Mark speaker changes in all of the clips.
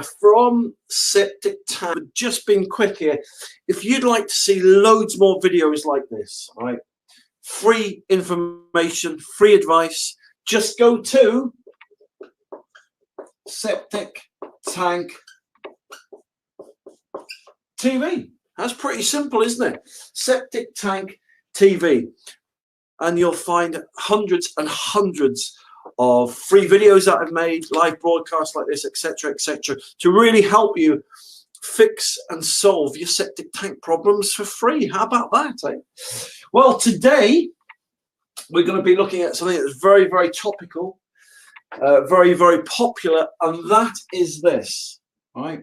Speaker 1: from Septic Tank. Just being quick here, if you'd like to see loads more videos like this, right, free information, free advice, just go to Septic Tank TV. That's pretty simple, isn't it? Septic Tank TV, and you'll find hundreds and hundreds of free videos that I've made, live broadcasts like this, etc., to really help you fix and solve your septic tank problems for free. How about that, eh? Well, today we're going to be looking at something that's very, very topical, very, very popular, and that is this, right?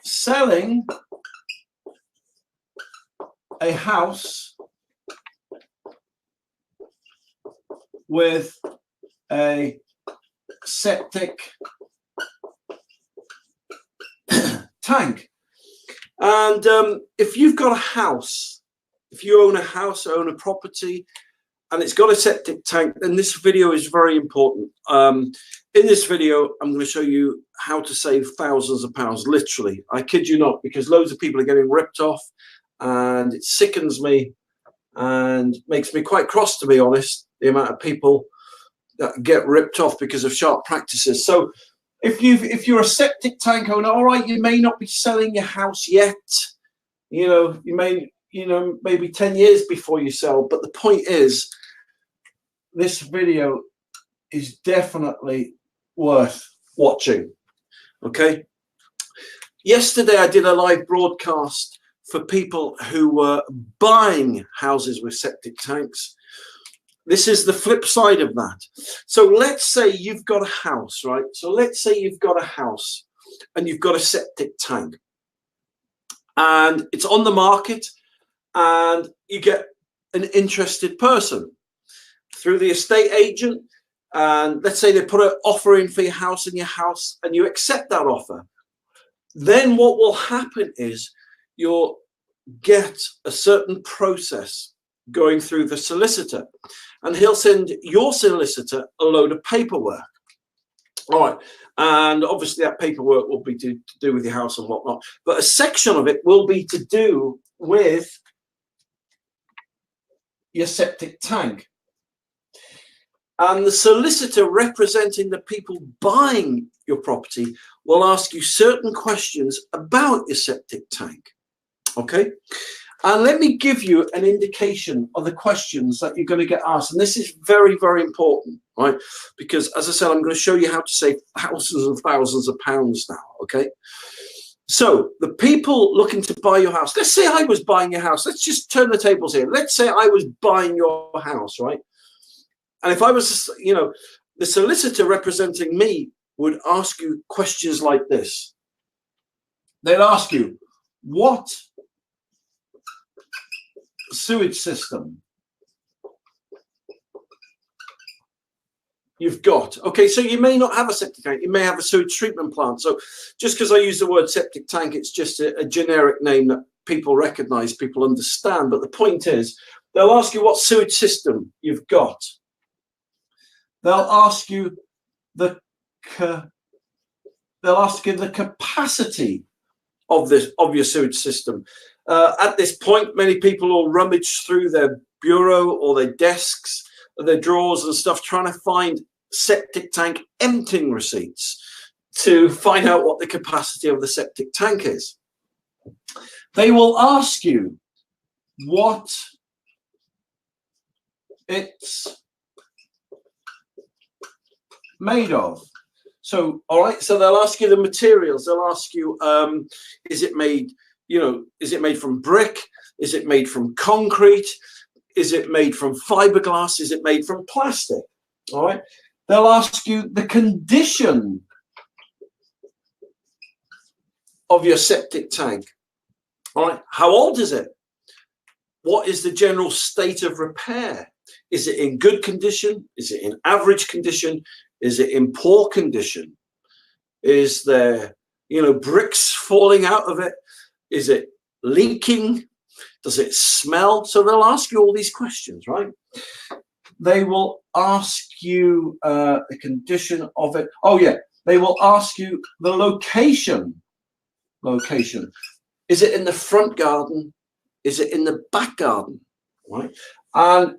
Speaker 1: Selling a house with a septic tank. And if you've got a house, if you own a house, own a property, and it's got a septic tank, then this video is very important. In this video, I'm going to show you how to save thousands of pounds, literally. I kid you not, because loads of people are getting ripped off, and it sickens me and makes me quite cross, to be honest, the amount of people that get ripped off because of sharp practices. So if you're a septic tank owner, all right, you may not be selling your house yet. You may, maybe 10 years before you sell. But the point is, this video is definitely worth watching. Okay. Yesterday, I did a live broadcast for people who were buying houses with septic tanks. This is the flip side of that. So let's say you've got a house, right? So let's say you've got a house and you've got a septic tank, and it's on the market, and you get an interested person through the estate agent, and let's say they put an offer in for your house and you accept that offer. Then what will happen is you'll get a certain process going through the solicitor, and he'll send your solicitor a load of paperwork. All right, and obviously that paperwork will be to do with your house and whatnot, but a section of it will be to do with your septic tank. And the solicitor representing the people buying your property will ask you certain questions about your septic tank. Okay, and let me give you an indication of the questions that you're going to get asked. And this is very, very important, right? Because as I said, I'm going to show you how to save thousands and thousands of pounds now. Okay, so the people looking to buy your house, let's say I was buying your house. Let's just turn the tables here. Let's say I was buying your house, right? And if I was, the solicitor representing me would ask you questions like this. They'd ask you, what sewage system you've got? Okay, so you may not have a septic tank, you may have a sewage treatment plant. So just because I use the word septic tank, it's just a generic name that people recognize, people understand. But the point is, they'll ask you what sewage system you've got. They'll ask you the capacity of your sewage system. At this point, many people will rummage through their bureau or their desks or their drawers and stuff, trying to find septic tank emptying receipts to find out what the capacity of the septic tank is. They will ask you what it's made of. So, all right, so they'll ask you the materials. They'll ask you, is it made from brick? Is it made from concrete? Is it made from fiberglass? Is it made from plastic? All right. They'll ask you the condition of your septic tank. All right. How old is it? What is the general state of repair? Is it in good condition? Is it in average condition? Is it in poor condition? Is there, bricks falling out of it? Is it leaking? Does it smell? So they'll ask you all these questions, right? They will ask you the condition of it. Oh, yeah. They will ask you the location. Location. Is it in the front garden? Is it in the back garden? Right? And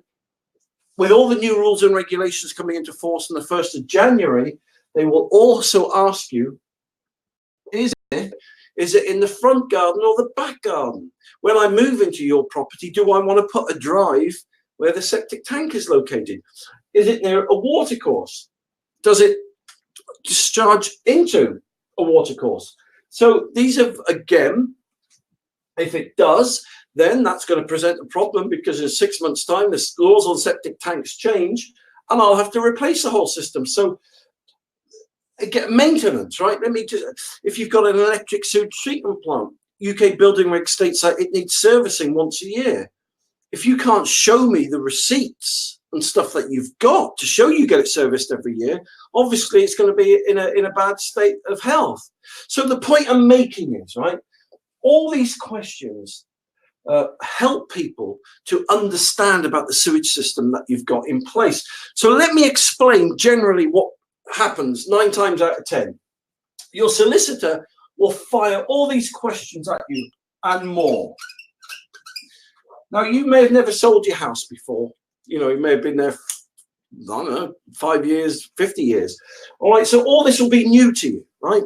Speaker 1: with all the new rules and regulations coming into force on the 1st of January, they will also ask you, is it in the front garden or the back garden? When I move into your property, do I want to put a drive where the septic tank is located? Is it near a watercourse? Does it discharge into a watercourse? So these are, again, if it does, then that's going to present a problem, because in 6 months' time, the laws on septic tanks change, and I'll have to replace the whole system. So get maintenance, right? Let me just, if you've got an electric sewage treatment plant, UK building reg states that it needs servicing once a year. If you can't show me the receipts and stuff that you've got to show you get it serviced every year, obviously it's going to be in a bad state of health. So the point I'm making is, right, all these questions help people to understand about the sewage system that you've got in place. So let me explain generally what happens 9 times out of 10. Your solicitor will fire all these questions at you and more. Now, you may have never sold your house before. You know, you may have been there, I don't know, 5 years, 50 years. All right, so all this will be new to you, right?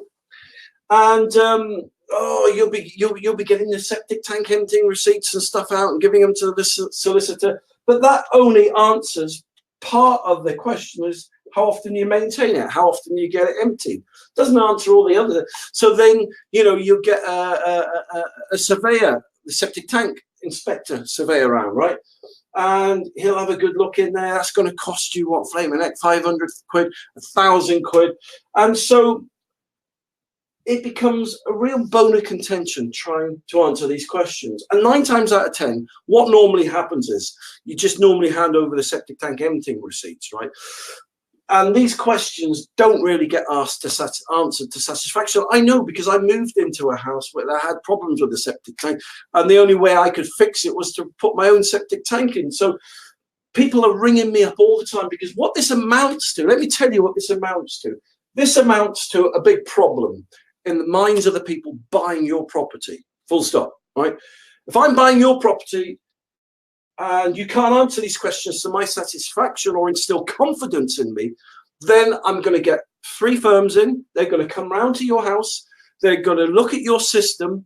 Speaker 1: And you'll be getting the septic tank emptying receipts and stuff out and giving them to the solicitor. But that only answers part of the question, is how often you maintain it, how often you get it emptied. Doesn't answer all the other. So then, you know, you get a surveyor, the septic tank inspector surveyor around, right? And he'll have a good look in there. That's going to cost you what, flaming heck, 500 quid, 1,000 quid. And so it becomes a real bone of contention trying to answer these questions. And 9 times out of 10, what normally happens is you just normally hand over the septic tank emptying receipts, right? And these questions don't really get answered to satisfaction. I know, because I moved into a house where I had problems with the septic tank, and the only way I could fix it was to put my own septic tank in. So people are ringing me up all the time, because what this amounts to, let me tell you what this amounts to. This amounts to a big problem in the minds of the people buying your property, full stop, right? If I'm buying your property and you can't answer these questions to my satisfaction or instill confidence in me, then I'm going to get 3 firms in. They're going to come round to your house. They're going to look at your system,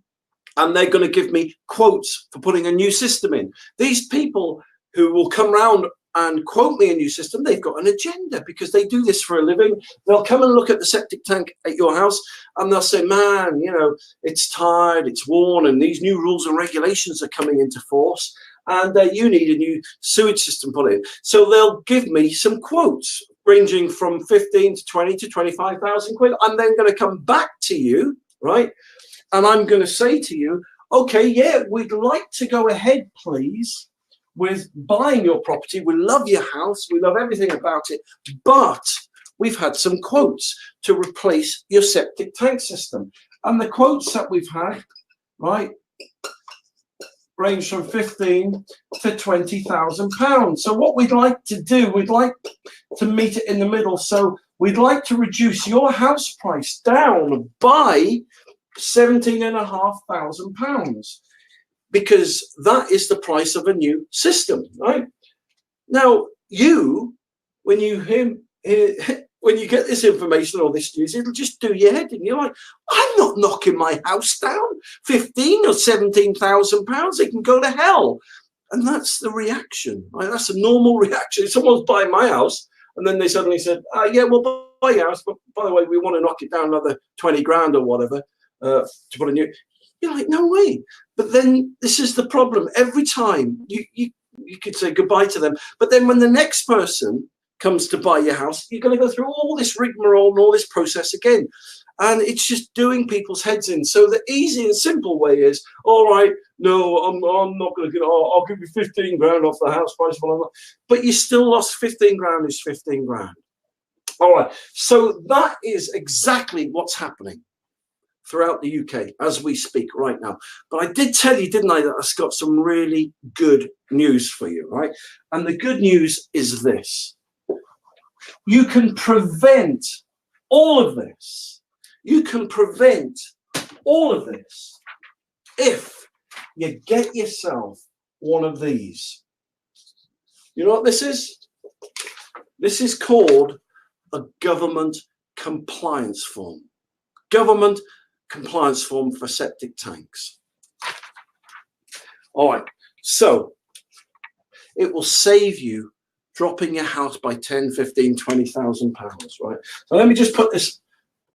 Speaker 1: and they're going to give me quotes for putting a new system in. These people who will come round and quote me a new system, they've got an agenda, because they do this for a living. They'll come and look at the septic tank at your house, and they'll say, man, you know, it's tired, it's worn, and these new rules and regulations are coming into force, and you need a new sewage system put in. So they'll give me some quotes ranging from 15 to 20 to 25,000 quid. I'm then going to come back to you, right? And I'm going to say to you, okay, yeah, we'd like to go ahead, please, with buying your property. We love your house. We love everything about it. But we've had some quotes to replace your septic tank system. And the quotes that we've had, right, range from 15 to 20,000 pounds. So what we'd like to do, we'd like to meet it in the middle. So we'd like to reduce your house price down by 17,500 pounds, because that is the price of a new system, right? Now, when you get this information or this news, it'll just do your head in. You're like, I'm not knocking my house down. 15 or 17,000 pounds, they can go to hell. And that's the reaction, right? That's a normal reaction. If someone's buying my house and then they suddenly said, yeah, we'll buy your house, but by the way, we want to knock it down another 20 grand or whatever to put a new. You're like, no way. But then this is the problem. Every time you could say goodbye to them, but then when the next person comes to buy your house, you're going to go through all this rigmarole and all this process again. And it's just doing people's heads in. So the easy and simple way is, all right, no, I'm not going to get, I'll give you 15 grand off the house price. But you still lost 15 grand is 15 grand. All right. So that is exactly what's happening throughout the UK as we speak right now. But I did tell you, didn't I, that I've got some really good news for you, right? And the good news is this. You can prevent all of this, you can prevent all of this if you get yourself one of these. You know what this is? This is called a government compliance form. Government compliance form for septic tanks. All right, so it will save you dropping your house by 10, 15, 20,000 pounds, right? So let me just put this